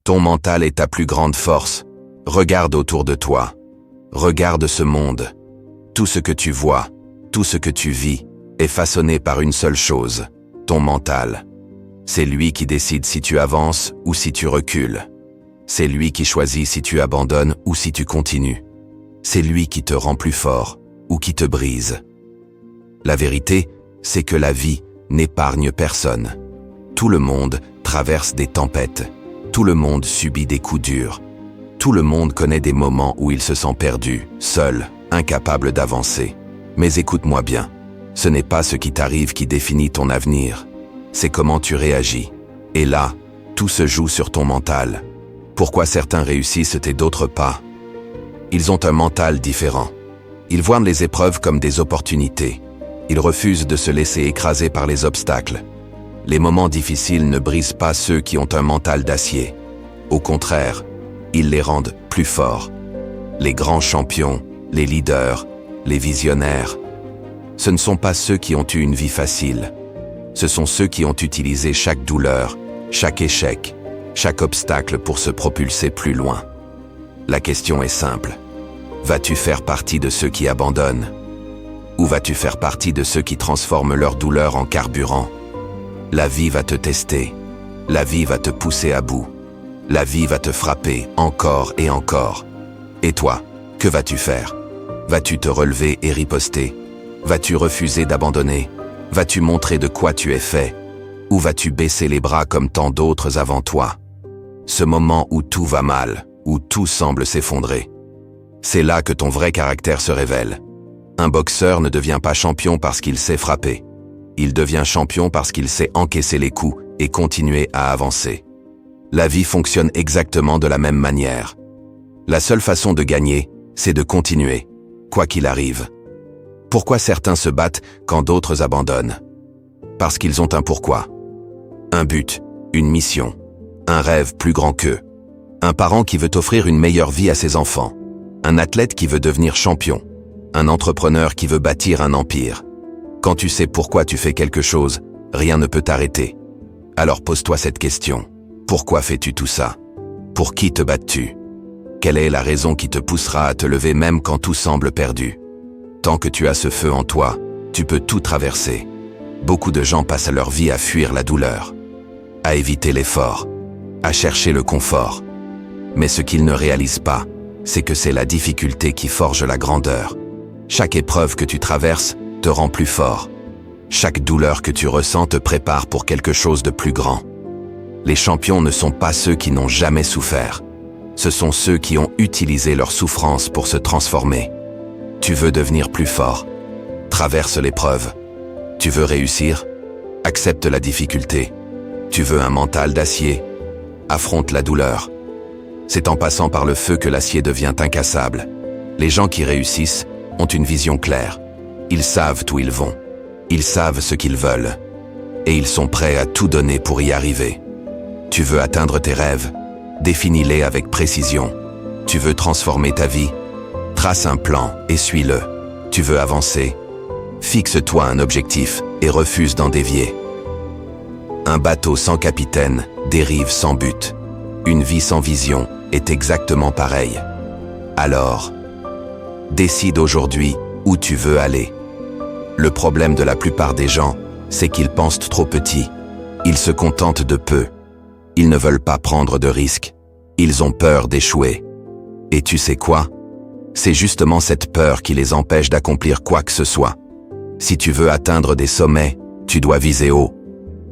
Ton mental est ta plus grande force. Regarde autour de toi. Regarde ce monde. Tout ce que tu vois, tout ce que tu vis, est façonné par une seule chose, ton mental. C'est lui qui décide si tu avances ou si tu recules. C'est lui qui choisit si tu abandonnes ou si tu continues. C'est lui qui te rend plus fort ou qui te brise. La vérité, c'est que la vie n'épargne personne. Tout le monde traverse des tempêtes. Tout le monde subit des coups durs. Tout le monde connaît des moments où il se sent perdu, seul, incapable d'avancer. Mais écoute-moi bien, ce n'est pas ce qui t'arrive qui définit ton avenir. C'est comment tu réagis. Et là, tout se joue sur ton mental. Pourquoi certains réussissent et d'autres pas? Ils ont un mental différent. Ils voient les épreuves comme des opportunités. Ils refusent de se laisser écraser par les obstacles. Les moments difficiles ne brisent pas ceux qui ont un mental d'acier. Au contraire, ils les rendent plus forts. Les grands champions, les leaders, les visionnaires, ce ne sont pas ceux qui ont eu une vie facile. Ce sont ceux qui ont utilisé chaque douleur, chaque échec, chaque obstacle pour se propulser plus loin. La question est simple. Vas-tu faire partie de ceux qui abandonnent? Ou vas-tu faire partie de ceux qui transforment leur douleur en carburant? La vie va te tester. La vie va te pousser à bout. La vie va te frapper encore et encore. Et toi, que vas-tu faire? Vas-tu te relever et riposter? Vas-tu refuser d'abandonner? Vas-tu montrer de quoi tu es fait? Ou vas-tu baisser les bras comme tant d'autres avant toi? Ce moment où tout va mal, où tout semble s'effondrer. C'est là que ton vrai caractère se révèle. Un boxeur ne devient pas champion parce qu'il sait frapper. Il devient champion parce qu'il sait encaisser les coups et continuer à avancer. La vie fonctionne exactement de la même manière. La seule façon de gagner, c'est de continuer, quoi qu'il arrive. Pourquoi certains se battent quand d'autres abandonnent? Parce qu'ils ont un pourquoi. Un but, une mission, un rêve plus grand qu'eux. Un parent qui veut offrir une meilleure vie à ses enfants. Un athlète qui veut devenir champion. Un entrepreneur qui veut bâtir un empire. Quand tu sais pourquoi tu fais quelque chose, rien ne peut t'arrêter. Alors pose-toi cette question. Pourquoi fais-tu tout ça? Pour qui te bats-tu? Quelle est la raison qui te poussera à te lever même quand tout semble perdu? Tant que tu as ce feu en toi, tu peux tout traverser. Beaucoup de gens passent leur vie à fuir la douleur, à éviter l'effort, à chercher le confort. Mais ce qu'ils ne réalisent pas, c'est que c'est la difficulté qui forge la grandeur. Chaque épreuve que tu traverses te rend plus fort. Chaque douleur que tu ressens te prépare pour quelque chose de plus grand. Les champions ne sont pas ceux qui n'ont jamais souffert. Ce sont ceux qui ont utilisé leur souffrance pour se transformer. Tu veux devenir plus fort? Traverse l'épreuve. Tu veux réussir? Accepte la difficulté. Tu veux un mental d'acier? Affronte la douleur. C'est en passant par le feu que l'acier devient incassable. Les gens qui réussissent ont une vision claire. Ils savent où ils vont. Ils savent ce qu'ils veulent. Et ils sont prêts à tout donner pour y arriver. Tu veux atteindre tes rêves? Définis-les avec précision. Tu veux transformer ta vie? Trace un plan et suis-le. Tu veux avancer? Fixe-toi un objectif et refuse d'en dévier. Un bateau sans capitaine dérive sans but. Une vie sans vision est exactement pareille. Alors, décide aujourd'hui où tu veux aller. Le problème de la plupart des gens, c'est qu'ils pensent trop petit. Ils se contentent de peu. Ils ne veulent pas prendre de risques. Ils ont peur d'échouer. Et tu sais quoi? C'est justement cette peur qui les empêche d'accomplir quoi que ce soit. Si tu veux atteindre des sommets, tu dois viser haut.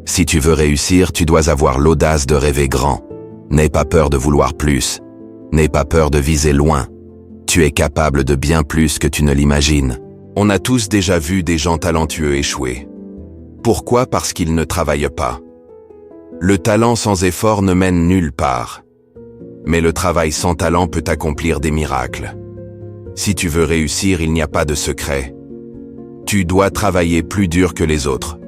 Si tu veux réussir, tu dois avoir l'audace de rêver grand. N'aie pas peur de vouloir plus. N'aie pas peur de viser loin. Tu es capable de bien plus que tu ne l'imagines. On a tous déjà vu des gens talentueux échouer. Pourquoi? Parce qu'ils ne travaillent pas. Le talent sans effort ne mène nulle part. Mais le travail sans talent peut accomplir des miracles. Si tu veux réussir, il n'y a pas de secret. Tu dois travailler plus dur que les autres.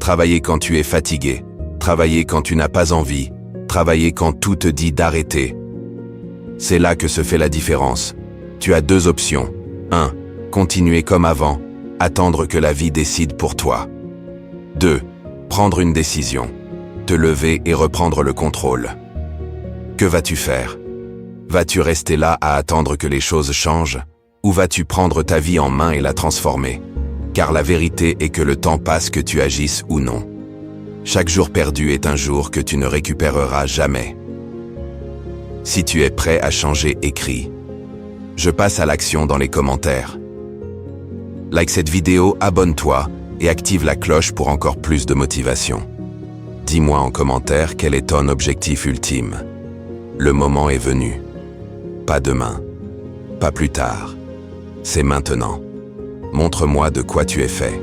Travailler quand tu es fatigué. Travailler quand tu n'as pas envie. Travailler quand tout te dit d'arrêter. C'est là que se fait la différence. Tu as deux options. 1. Continuer comme avant. Attendre que la vie décide pour toi. 2. Prendre une décision. Te lever et reprendre le contrôle. Que vas-tu faire? Vas-tu rester là à attendre que les choses changent? Ou vas-tu prendre ta vie en main et la transformer? Car la vérité est que le temps passe que tu agisses ou non. Chaque jour perdu est un jour que tu ne récupéreras jamais. Si tu es prêt à changer, écris. Je passe à l'action dans les commentaires. Like cette vidéo, abonne-toi et active la cloche pour encore plus de motivation. Dis-moi en commentaire quel est ton objectif ultime. Le moment est venu. Pas demain. Pas plus tard. C'est maintenant. Montre-moi de quoi tu es fait.